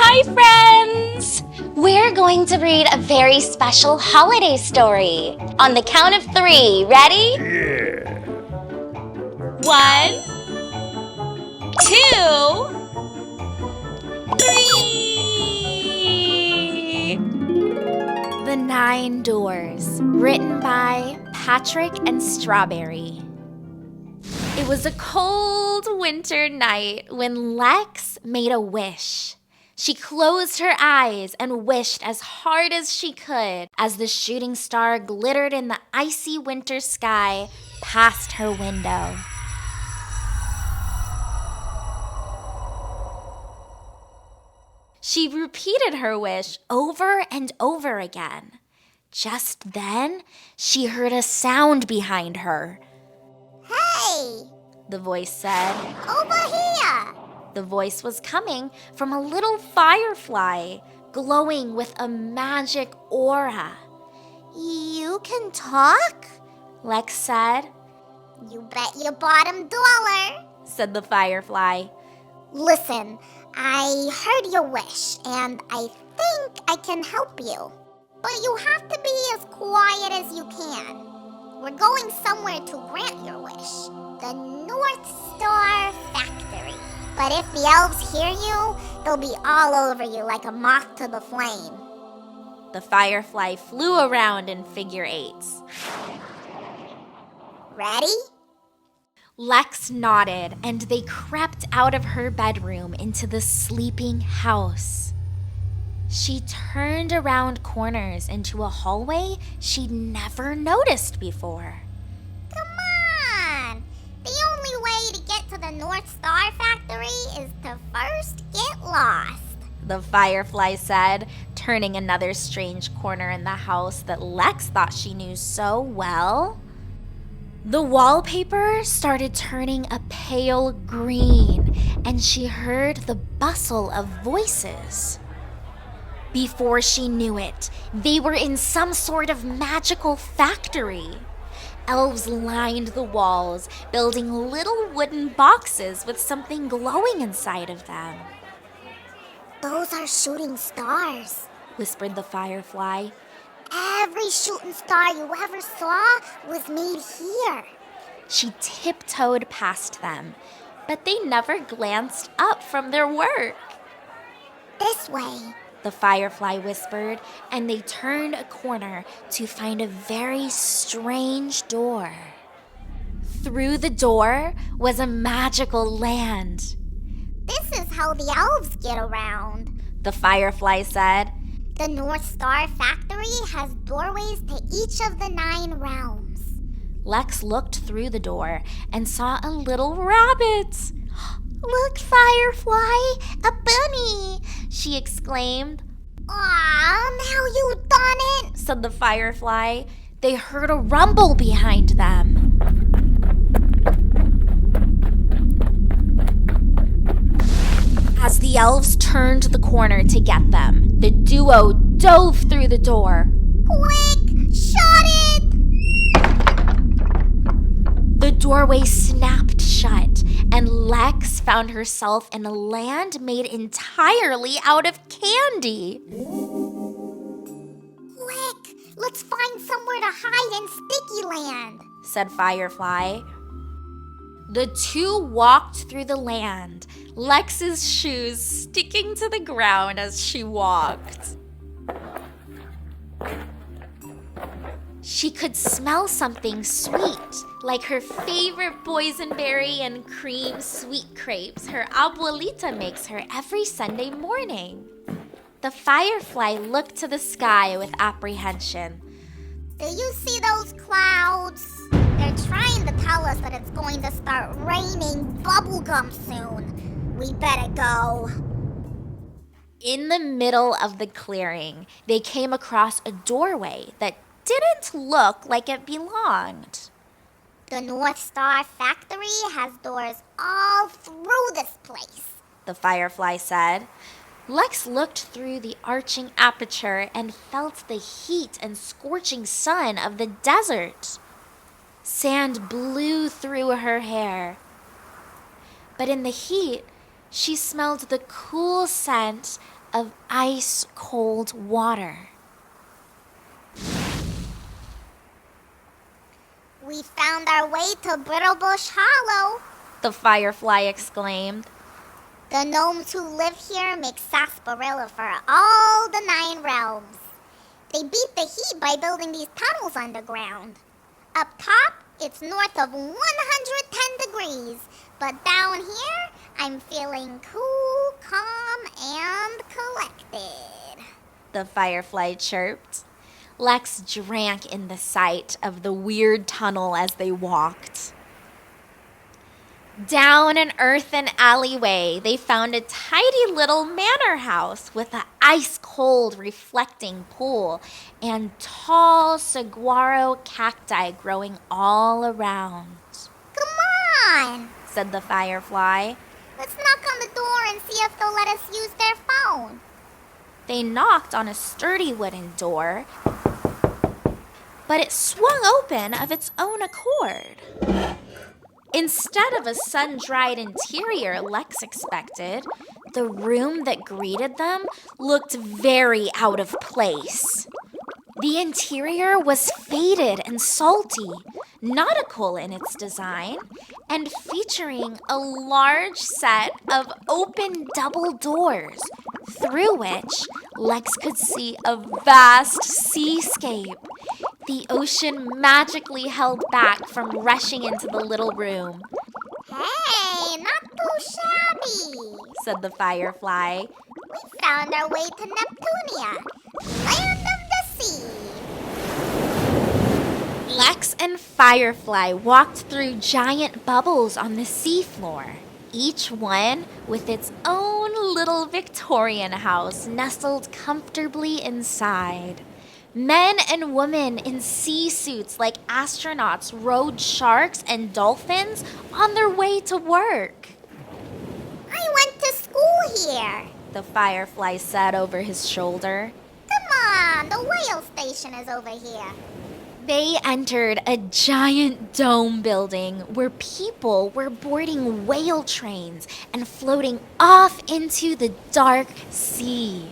Hi, friends! We're going to read a very special holiday story. On the count of 3, ready? Yeah. 1, 2, 3. The 9 Doors, written by Patrick and Strawberry. It was a cold winter night when Lex made a wish. She closed her eyes and wished as hard as she could as the shooting star glittered in the icy winter sky past her window. She repeated her wish over and over again. Just then, she heard a sound behind her. Hey! The voice said. Over here! The voice was coming from a little firefly, glowing with a magic aura. You can talk? Lex said. You bet your bottom dollar, Said the firefly. Listen, I heard your wish, and I think I can help you. But you have to be as quiet as you can. We're going somewhere to grant your wish. The North Star Factory. But if the elves hear you, they'll be all over you like a moth to the flame. The firefly flew around in figure 8s. Ready? Lex nodded, and they crept out of her bedroom into the sleeping house. She turned around corners into a hallway she'd never noticed before. Come on! The only way to get to the North Star Factory is to first get lost. The firefly said, turning another strange corner in the house that Lex thought she knew so well. The wallpaper started turning a pale green, and she heard the bustle of voices. Before she knew it, they were in some sort of magical factory. Elves lined the walls, building little wooden boxes with something glowing inside of them. Those are shooting stars, Whispered the firefly. Every shooting star you ever saw was made here. She tiptoed past them, but they never glanced up from their work. This way. The firefly whispered, and they turned a corner to find a very strange door. Through the door was a magical land. This is how the elves get around. The firefly said. The North Star Factory has doorways to each of the 9 realms. Lex looked through the door and saw a little rabbit. "Look, Firefly, a bunny!" she exclaimed. Aw, now you've done it! Said the firefly. They heard a rumble behind them. As the elves turned the corner to get them, the duo dove through the door. Quick, shut it! The doorway snapped shut, and Lex found herself in a land made entirely out of candy. Quick, let's find somewhere to hide in Stickyland, said Firefly. The two walked through the land, Lex's shoes sticking to the ground as she walked. She could smell something sweet, like her favorite boysenberry and cream sweet crepes her abuelita makes her every Sunday morning. The firefly looked to the sky with apprehension. Do you see those clouds? They're trying to tell us that it's going to start raining bubblegum soon. We better go. In the middle of the clearing, they came across a doorway that didn't look like it belonged. The North Star Factory has doors all through this place, the firefly said. Lex looked through the arching aperture and felt the heat and scorching sun of the desert. Sand blew through her hair. But in the heat, she smelled the cool scent of ice-cold water. We found our way to Brittlebush Hollow, the Firefly exclaimed. The gnomes who live here make sarsaparilla for all the 9 realms. They beat the heat by building these tunnels underground. Up top, it's north of 110 degrees, but down here, I'm feeling cool, calm, and collected, the Firefly chirped. Lex drank in the sight of the weird tunnel as they walked. Down an earthen alleyway, they found a tidy little manor house with an ice-cold reflecting pool and tall saguaro cacti growing all around. Come on, said the Firefly. Let's knock on the door and see if they'll let us use their phone. They knocked on a sturdy wooden door, but it swung open of its own accord. Instead of a sun-dried interior Lex expected, the room that greeted them looked very out of place. The interior was faded and salty, nautical in its design, and featuring a large set of open double doors, through which Lex could see a vast seascape. The ocean magically held back from rushing into the little room. Hey, not too shabby, said the Firefly. We found our way to Neptunia, land of the sea. Lex and Firefly walked through giant bubbles on the seafloor, each one with its own little Victorian house nestled comfortably inside. Men and women in sea suits like astronauts rode sharks and dolphins on their way to work. I went to school here, the Firefly said over his shoulder. Come on, the whale station is over here. They entered a giant dome building where people were boarding whale trains and floating off into the dark sea.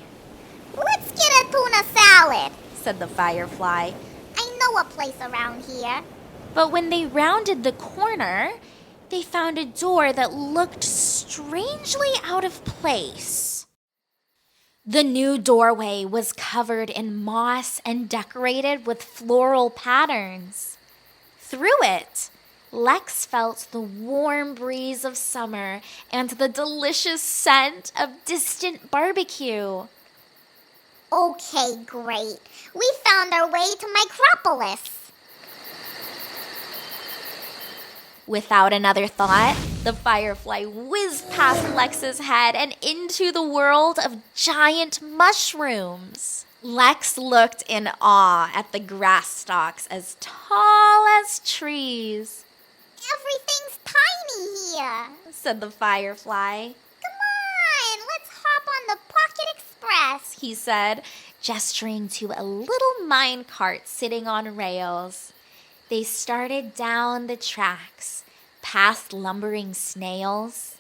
Let's get a tuna salad, said the Firefly. I know a place around here. But when they rounded the corner, they found a door that looked strangely out of place. The new doorway was covered in moss and decorated with floral patterns. Through it, Lex felt the warm breeze of summer and the delicious scent of distant barbecue. Okay, great. We found our way to Micropolis. Without another thought, the Firefly whizzed past Lex's head and into the world of giant mushrooms. Lex looked in awe at the grass stalks as tall as trees. Everything's tiny here, said the Firefly. Come on, let's hop on the Pocket Express, he said, gesturing to a little mine cart sitting on rails. They started down the tracks, past lumbering snails.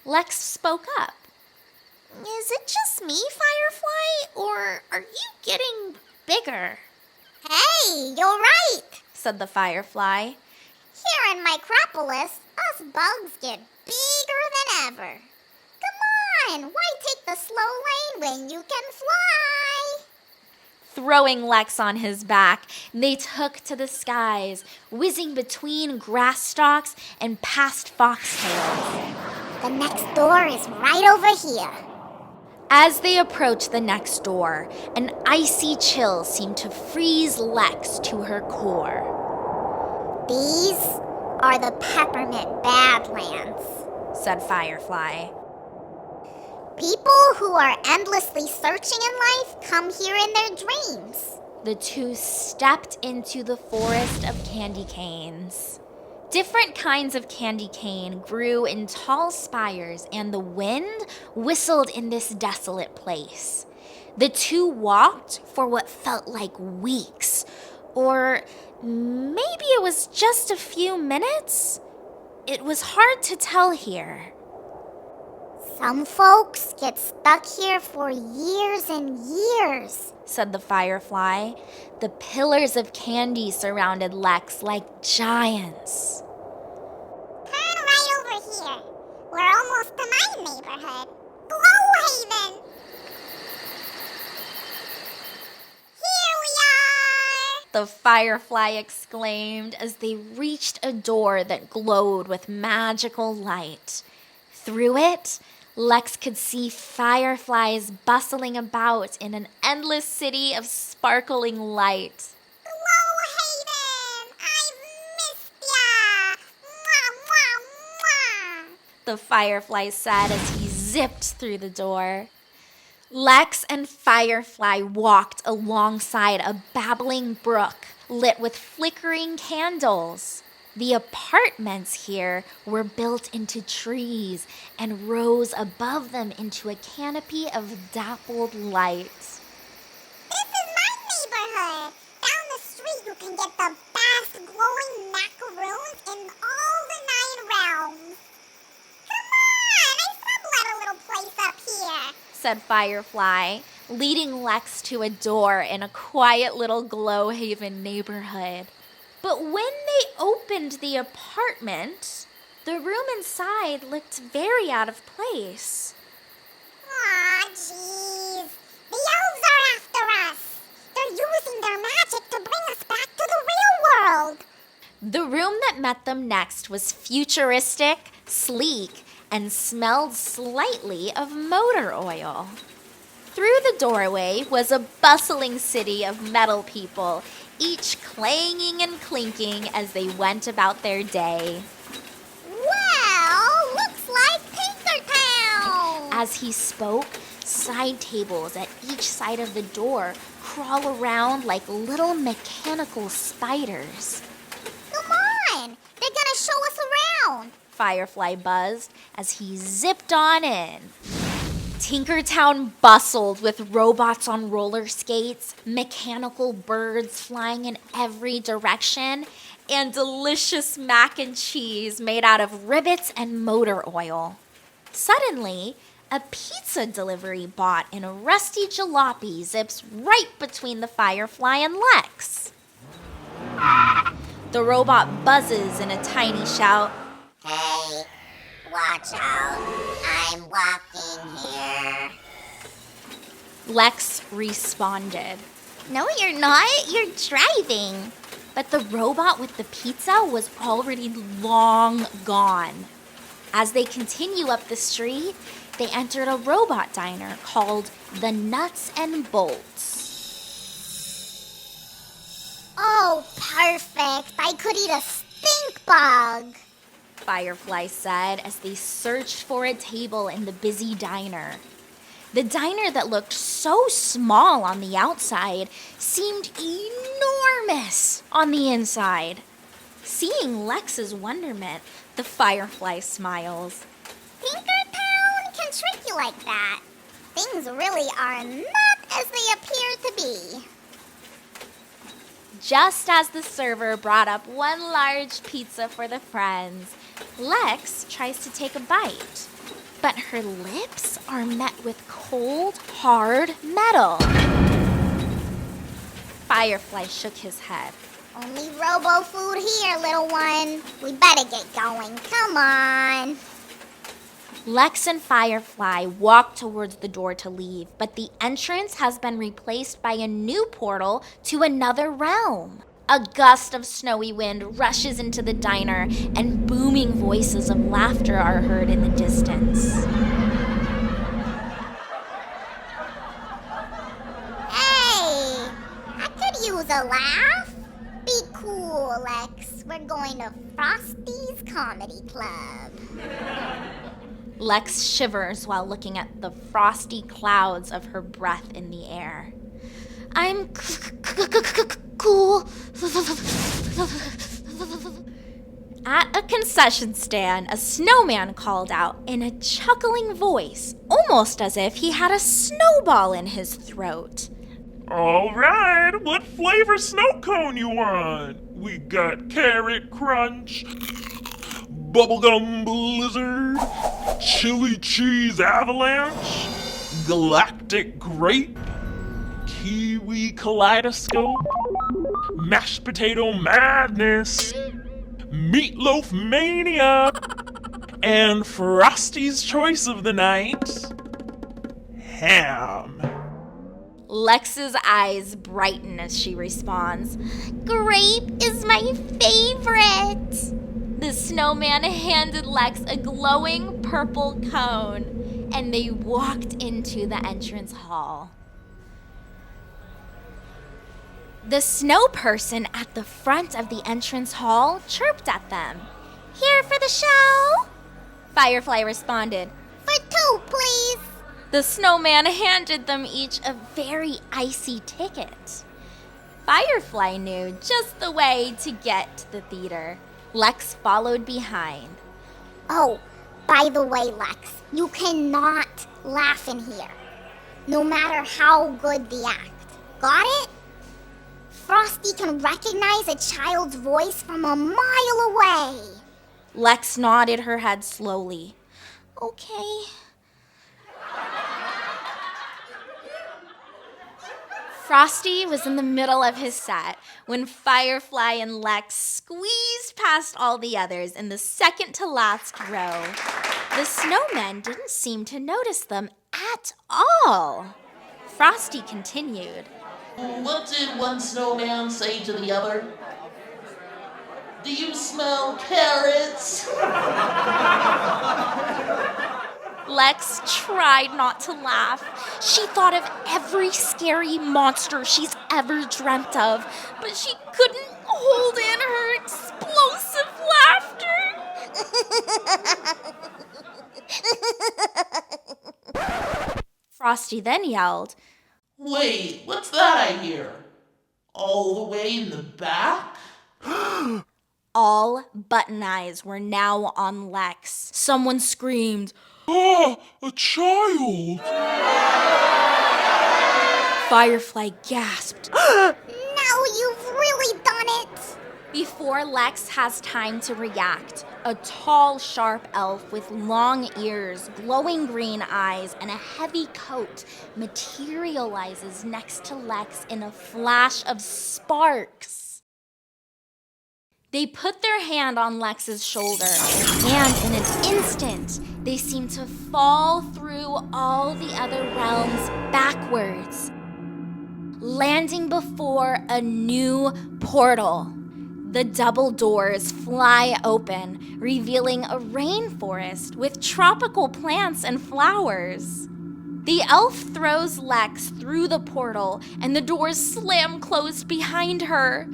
Lex spoke up. Is it just me, Firefly, or are you getting bigger? Hey, you're right, said the Firefly. Here in Micropolis, us bugs get bigger than ever. Come on, why take the slow lane when you can fly? Throwing Lex on his back, they took to the skies, whizzing between grass stalks and past foxtails. The next door is right over here. As they approached the next door, an icy chill seemed to freeze Lex to her core. These are the Peppermint Badlands, said Firefly. People who are endlessly searching in life come here in their dreams. The two stepped into the forest of candy canes. Different kinds of candy cane grew in tall spires, and the wind whistled in this desolate place. The two walked for what felt like weeks, or maybe it was just a few minutes. It was hard to tell here. Some folks get stuck here for years and years, said the Firefly. The pillars of candy surrounded Lex like giants. Turn right over here. We're almost to my neighborhood, Glowhaven. Here we are! The Firefly exclaimed as they reached a door that glowed with magical light. Through it, Lex could see fireflies bustling about in an endless city of sparkling light. Glowhaven! I've missed ya! Mwah, mwah, mwah! The Firefly said as he zipped through the door. Lex and Firefly walked alongside a babbling brook lit with flickering candles. The apartments here were built into trees and rose above them into a canopy of dappled light. This is my neighborhood. Down the street you can get the best glowing macaroons in all the 9 realms. Come on, I sublet a little place up here, said Firefly, leading Lex to a door in a quiet little Glowhaven neighborhood. But when they opened the apartment, the room inside looked very out of place. Aw, jeez. The elves are after us. They're using their magic to bring us back to the real world. The room that met them next was futuristic, sleek, and smelled slightly of motor oil. Through the doorway was a bustling city of metal people, each clanging and clinking as they went about their day. Well, looks like Tinkertown. As he spoke, side tables at each side of the door crawl around like little mechanical spiders. Come on, they're gonna show us around. Firefly buzzed as he zipped on in. Tinkertown bustled with robots on roller skates, mechanical birds flying in every direction, and delicious mac and cheese made out of rivets and motor oil. Suddenly, a pizza delivery bot in a rusty jalopy zips right between the Firefly and Lex. The robot buzzes in a tiny shout. Hey, watch out. I'm walking here. Lex responded. No, you're not. You're driving. But the robot with the pizza was already long gone. As they continue up the street, they entered a robot diner called the Nuts and Bolts. Oh, perfect. I could eat a stink bug. Firefly said as they searched for a table in the busy diner. The diner that looked so small on the outside seemed enormous on the inside. Seeing Lex's wonderment, the Firefly smiles. Tinkertown can trick you like that. Things really are not as they appear to be. Just as the server brought up one large pizza for the friends, Lex tries to take a bite, but her lips are met with cold, hard metal. Firefly shook his head. Only robo food here, little one. We better get going. Come on. Lex and Firefly walk towards the door to leave, but the entrance has been replaced by a new portal to another realm. A gust of snowy wind rushes into the diner, and booming voices of laughter are heard in the distance. Hey, I could use a laugh. Be cool, Lex. We're going to Frosty's Comedy Club. Lex shivers while looking at the frosty clouds of her breath in the air. I'm cool. At a concession stand, a snowman called out in a chuckling voice, almost as if he had a snowball in his throat. All right, what flavor snow cone you want? We got carrot crunch, bubblegum blizzard, chili cheese avalanche, galactic grape, kiwi kaleidoscope, mashed potato madness, meatloaf mania, and Frosty's choice of the night, ham. Lex's eyes brighten as she responds, "Grape is my favorite." The snowman handed Lex a glowing purple cone, and they walked into the entrance hall. The snow person at the front of the entrance hall chirped at them. "Here for the show?" Firefly responded, For 2, please. The snowman handed them each a very icy ticket. Firefly knew just the way to get to the theater. Lex followed behind. Oh, by the way, Lex, you cannot laugh in here, no matter how good the act. Got it? Frosty can recognize a child's voice from a mile away. Lex nodded her head slowly. "Okay." Frosty was in the middle of his set when Firefly and Lex squeezed past all the others in the second to last row. The snowmen didn't seem to notice them at all. Frosty continued. What did one snowman say to the other? Do you smell carrots? Lex tried not to laugh. She thought of every scary monster she's ever dreamt of, but she couldn't hold in her explosive laughter. Frosty then yelled, Wait, what's that I hear? All the way in the back? All button eyes were now on Lex. Someone screamed, Ah, a child! Firefly gasped. Now you've really done it. Before Lex has time to react, a tall, sharp elf with long ears, glowing green eyes, and a heavy coat materializes next to Lex in a flash of sparks. They put their hand on Lex's shoulder, and in an instant, they seem to fall through all the other realms backwards, landing before a new portal. The double doors fly open, revealing a rainforest with tropical plants and flowers. The elf throws Lex through the portal, and the doors slam closed behind her.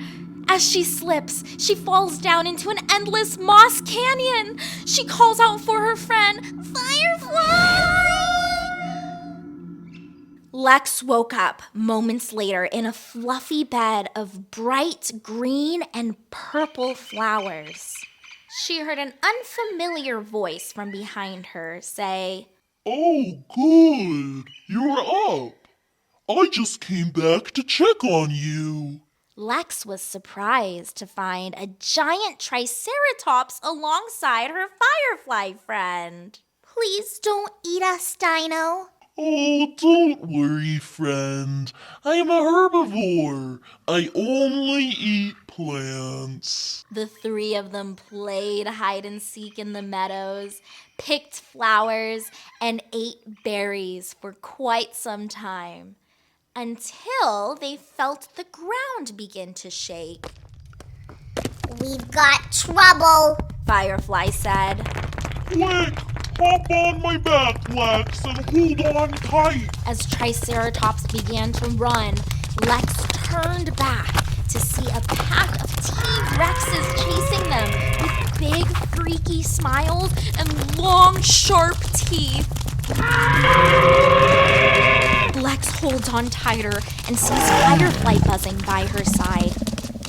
As she slips, she falls down into an endless moss canyon. She calls out for her friend, Firefly! Lex woke up moments later in a fluffy bed of bright green and purple flowers. She heard an unfamiliar voice from behind her say, Oh, good. You're up. I just came back to check on you. Lex was surprised to find a giant triceratops alongside her Firefly friend. Please don't eat us, Dino. Oh, don't worry, friend. I'm a herbivore. I only eat plants. The three of them played hide and seek in the meadows, picked flowers, and ate berries for quite some time, until they felt the ground begin to shake. We've got trouble. Firefly said. Quick, hop on my back, Lex, and hold on tight. As Triceratops began to run, Lex turned back to see a pack of T-Rexes chasing them with big, freaky smiles and long, sharp teeth. Lex holds on tighter and sees Firefly buzzing by her side.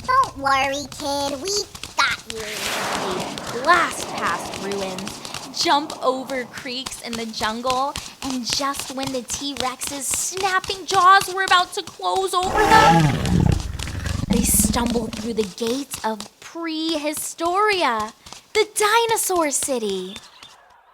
Don't worry, kid. We got you. They blast past ruins, jump over creeks in the jungle, and just when the T-Rex's snapping jaws were about to close over them, they stumbled through the gates of Prehistoria, the dinosaur city.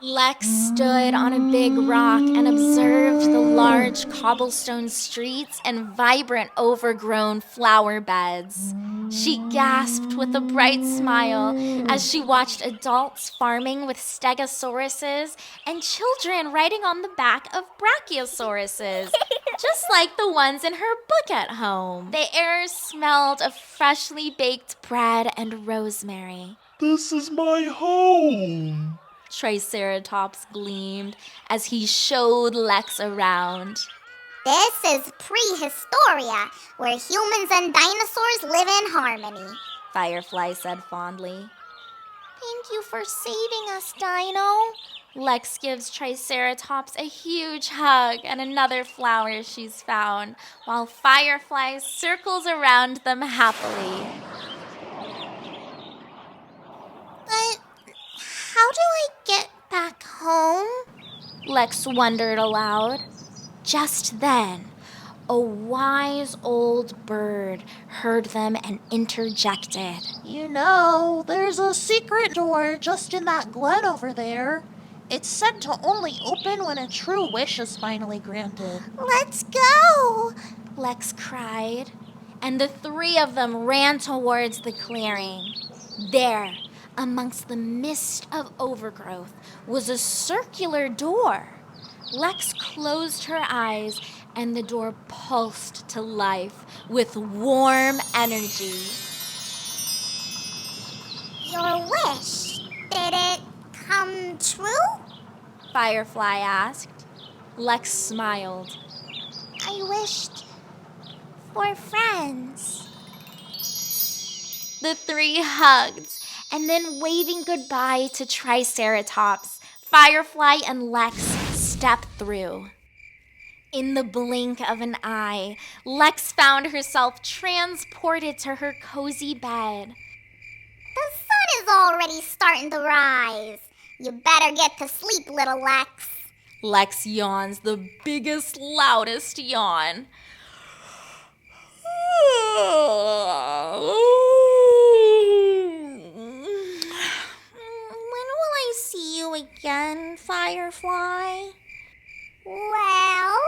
Lex stood on a big rock and observed the large cobblestone streets and vibrant overgrown flower beds. She gasped with a bright smile as she watched adults farming with stegosauruses and children riding on the back of brachiosauruses, just like the ones in her book at home. The air smelled of freshly baked bread and rosemary. This is my home. Triceratops gleamed as he showed Lex around. This is prehistoria, where humans and dinosaurs live in harmony. Firefly said fondly. Thank you for saving us, Dino. Lex gives Triceratops a huge hug and another flower she's found, while Firefly circles around them happily. But how do I get back home? Lex wondered aloud. Just then, a wise old bird heard them and interjected. You know, there's a secret door just in that glen over there. It's said to only open when a true wish is finally granted. Let's go, Lex cried, and the three of them ran towards the clearing. There, amongst the mist of overgrowth, was a circular door. Lex closed her eyes, and the door pulsed to life with warm energy. Your wish, did it come true? Firefly asked. Lex smiled. I wished for friends. The three hugged, and then waving goodbye to Triceratops, Firefly and Lex stepped through. In the blink of an eye, Lex found herself transported to her cozy bed. The sun is already starting to rise. You better get to sleep, little Lex. Lex yawns the biggest, loudest yawn. When will I see you again, Firefly? Well,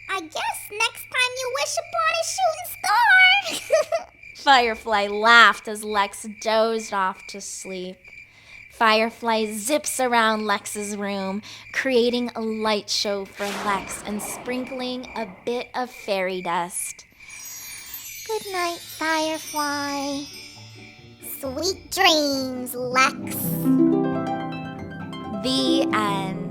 I guess next time you wish upon a shooting star. Firefly laughed as Lex dozed off to sleep. Firefly zips around Lex's room, creating a light show for Lex and sprinkling a bit of fairy dust. Good night, Firefly. Sweet dreams, Lex. The end.